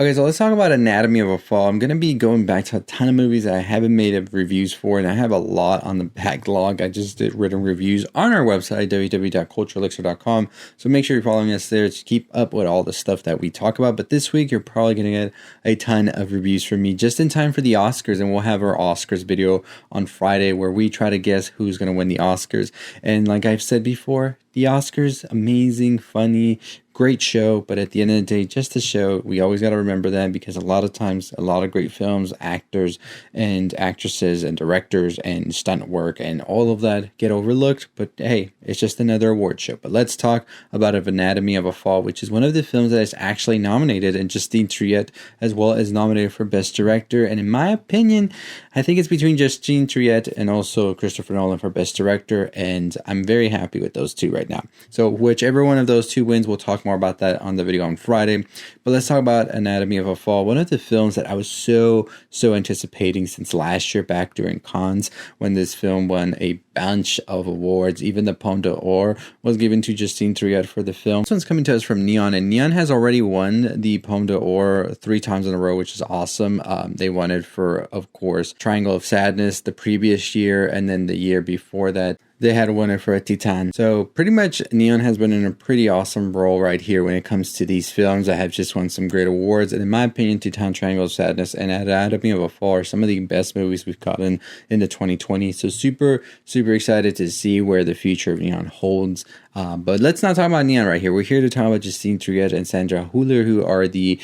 Okay, so let's talk about Anatomy of a Fall. I'm going to be going back to a ton of movies that I haven't made reviews for, and I have a lot on the backlog. I just did written reviews on our website, www.culturelixir.com, so make sure you're following us there to keep up with all the stuff that we talk about. But this week, you're probably going to get a ton of reviews from me just in time for the Oscars, and we'll have our Oscars video on Friday where we try to guess who's going to win the Oscars. And like I've said before, the Oscars, amazing, funny, great show, but at the end of the day, just a show. We always got to remember that, because a lot of times, a lot of great films, actors and actresses and directors and stunt work and all of that get overlooked. But hey, it's just another award show. But let's talk about Anatomy of a Fall, which is one of the films that is actually nominated, and Justine Triet as well as nominated for Best Director. And in my opinion, I think it's between Justine Triet and also Christopher Nolan for Best Director, and I'm very happy with those two right now. So whichever one of those two wins, we'll talk more about that on the video on Friday. But let's talk about Anatomy of a Fall, one of the films that I was so anticipating since last year back during Cannes, when this film won a bunch of awards. Even the Palme d'Or was given to Justine Triet for the film. This one's coming to us from Neon, and Neon has already won the Palme d'Or 3 times in a row, which is awesome. They won it for, of course, Triangle of Sadness the previous year, and then the year before that they had won it for a Titan. So pretty much Neon has been in a pretty awesome role right here when it comes to these films that have just won some great awards. And in my opinion, Titan, Triangle of Sadness, and Anatomy of a Fall are some of the best movies we've gotten in the 2020. So super excited to see where the future of Neon holds. But let's not talk about Neon right here. We're here to talk about Justine Triet and Sandra Hüller, who are the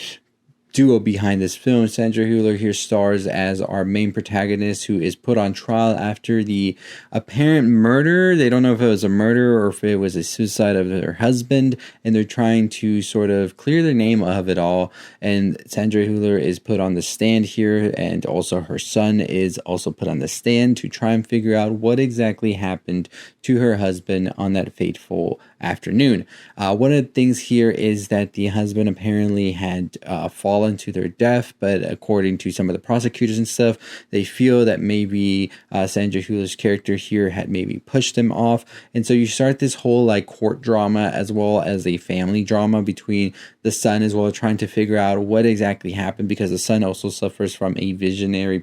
duo behind this film. Sandra Hüller here stars as our main protagonist, who is put on trial after the apparent murder. They don't know if it was a murder or if it was a suicide of her husband, and they're trying to sort of clear the name of it all. And Sandra Hüller is put on the stand here, and also her son is also put on the stand to try and figure out what exactly happened to her husband on that fateful afternoon. One of the things here is that the husband apparently had fallen to their death, but according to some of the prosecutors and stuff, they feel that maybe Sandra Hüller's character here had maybe pushed him off. And so you start this whole like court drama as well as a family drama between the son, as well as trying to figure out what exactly happened, because the son also suffers from a visionary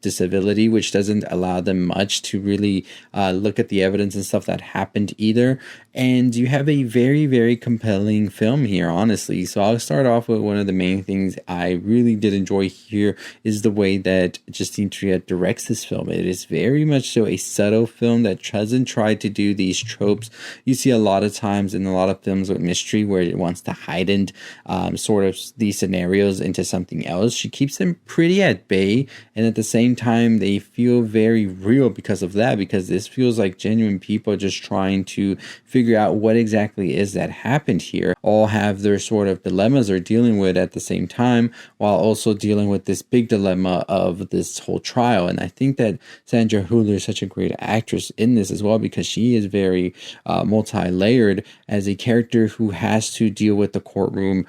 disability, which doesn't allow them much to really look at the evidence and stuff that happened either. And you have a very compelling film here, honestly. So I'll start off with one of the main things I really did enjoy here is the way that Justine Triet directs this film. It is very much so a subtle film that doesn't try to do these tropes you see a lot of times in a lot of films with mystery, where it wants to heighten sort of these scenarios into something else. She keeps them pretty at bay, and at the same time they feel very real because of that, because this feels like genuine people just trying to figure out what exactly is that happened here. All have their sort of dilemmas they're dealing with at the same time, while also dealing with this big dilemma of this whole trial. And I think that Sandra Hüller is such a great actress in this as well, because she is very multi-layered as a character who has to deal with the courtroom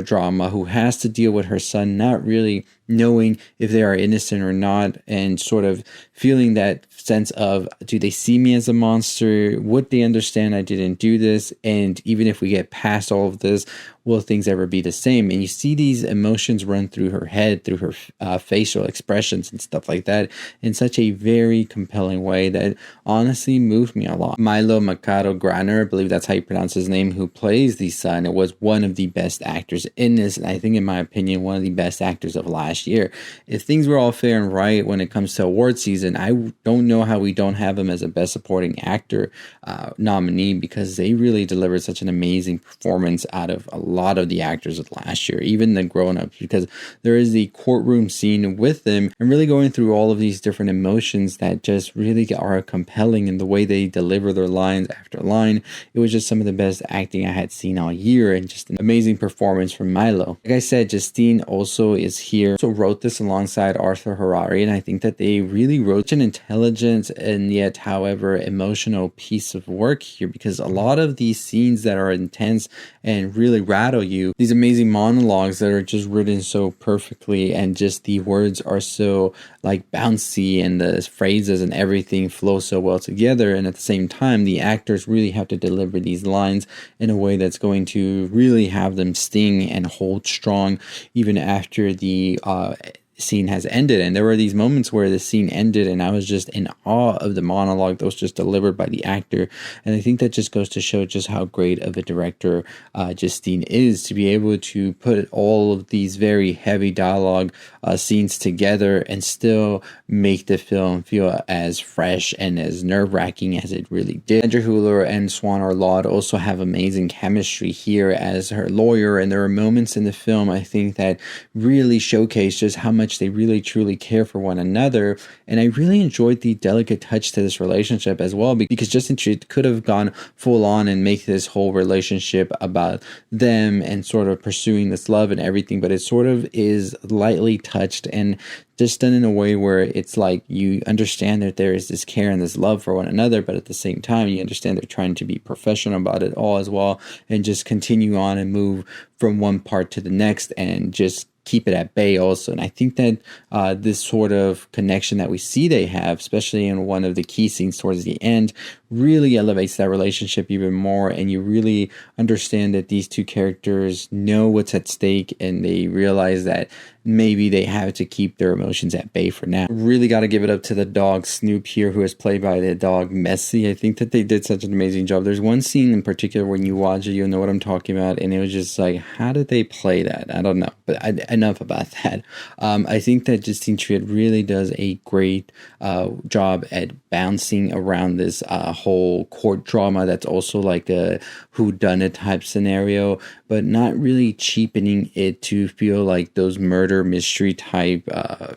drama, who has to deal with her son not really knowing if they are innocent or not, and sort of feeling that sense of, do they see me as a monster? Would they understand I didn't do this? And even if we get past all of this, will things ever be the same? And you see these emotions run through her head, through her facial expressions and stuff like that, in such a very compelling way that honestly moved me a lot. Milo Machado-Graner, I believe that's how you pronounce his name, who plays the son, it was one of the best actors in this, and I think, in my opinion, one of the best actors of last year. If things were all fair and right when it comes to award season, I don't know how we don't have him as a Best Supporting Actor nominee, because they really delivered such an amazing performance out of a lot of the actors of last year, even the grown-ups, because there is the courtroom scene with them and really going through all of these different emotions that just really are compelling in the way they deliver their lines after line. It was just some of the best acting I had seen all year, and just an amazing performance from Milo. Like I said, Justine also is here, so wrote this alongside Arthur Harari, and I think that they really wrote an intelligent and yet, however, emotional piece of work here, because a lot of these scenes that are intense and really rattle you, these amazing monologues monologues that are just written so perfectly, and just the words are so like bouncy, and the phrases and everything flow so well together. And at the same time, the actors really have to deliver these lines in a way that's going to really have them sting and hold strong even after the scene has ended. And there were these moments where the scene ended and I was just in awe of the monologue that was just delivered by the actor. And I think that just goes to show just how great of a director Justine is, to be able to put all of these very heavy dialogue scenes together and still make the film feel as fresh and as nerve-wracking as it really did. Sandra Hüller and Swann Arlaud also have amazing chemistry here as her lawyer, and there are moments in the film I think that really showcase just how much they really truly care for one another. And I really enjoyed the delicate touch to this relationship as well, because Justine Triet could have gone full on and make this whole relationship about them and sort of pursuing this love and everything, but it sort of is lightly touched and just done in a way where it's like you understand that there is this care and this love for one another, but at the same time you understand they're trying to be professional about it all as well, and just continue on and move from one part to the next and just keep it at bay also. And I think that this sort of connection that we see they have, especially in one of the key scenes towards the end, really elevates that relationship even more, and you really understand that these two characters know what's at stake, and they realize that maybe they have to keep their emotions at bay for now. Really got to give it up to the dog Snoop here, who is played by the dog Messi. I think that they did such an amazing job. There's one scene in particular when you watch it, you'll know what I'm talking about, and it was just like, how did they play that? I don't know, but enough about that. I think that Justine Triet really does a great job at bouncing around this whole court drama that's also like a whodunit type scenario, but not really cheapening it to feel like those murder mystery type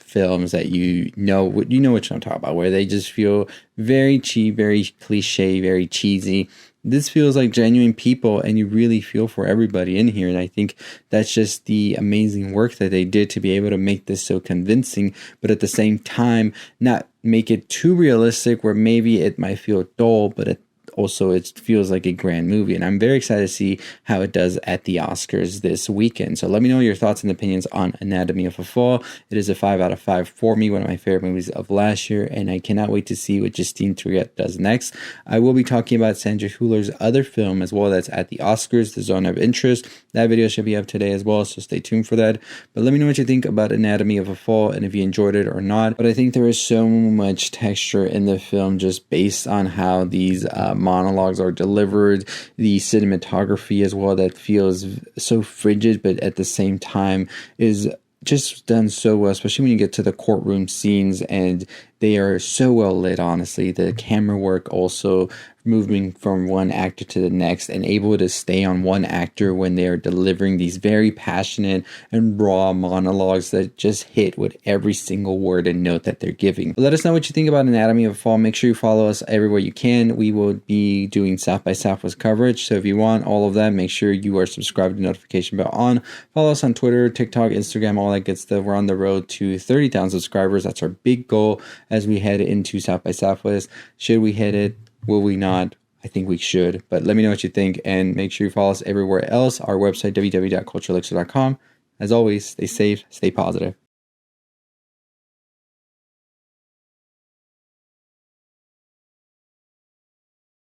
films that you know what I'm talking about, where they just feel very cheap, very cliche, very cheesy. This feels like genuine people, and you really feel for everybody in here. And I think that's just the amazing work that they did to be able to make this so convincing, but at the same time, not make it too realistic where maybe it might feel dull, but also it feels like a grand movie. And I'm very excited to see how it does at the Oscars this weekend. So let me know your thoughts and opinions on Anatomy of a Fall. It is a 5 out of 5 for me, one of my favorite movies of last year, and I cannot wait to see what Justine Triet does next. I will be talking about Sandra Hüller's other film as well that's at the Oscars, The Zone of Interest. That video should be up today as well, so stay tuned for that. But let me know what you think about Anatomy of a Fall and if you enjoyed it or not. But I think there is so much texture in the film just based on how these monologues are delivered, the cinematography as well that feels so frigid, but at the same time is just done so well, especially when you get to the courtroom scenes, and they are so well lit. Honestly, the camera work also moving from one actor to the next and able to stay on one actor when they are delivering these very passionate and raw monologues that just hit with every single word and note that they're giving. Let us know what you think about Anatomy of a Fall. Make sure you follow us everywhere you can. We will be doing South by Southwest coverage, so if you want all of that, make sure you are subscribed to the notification bell on. Follow us on Twitter, TikTok, Instagram, all that good stuff. We're on the road to 30,000 subscribers. That's our big goal as we head into South by Southwest. Should we hit it? Will we not? I think we should, but let me know what you think, and make sure you follow us everywhere else. Our website, www.culturelixir.com. As always, stay safe, stay positive.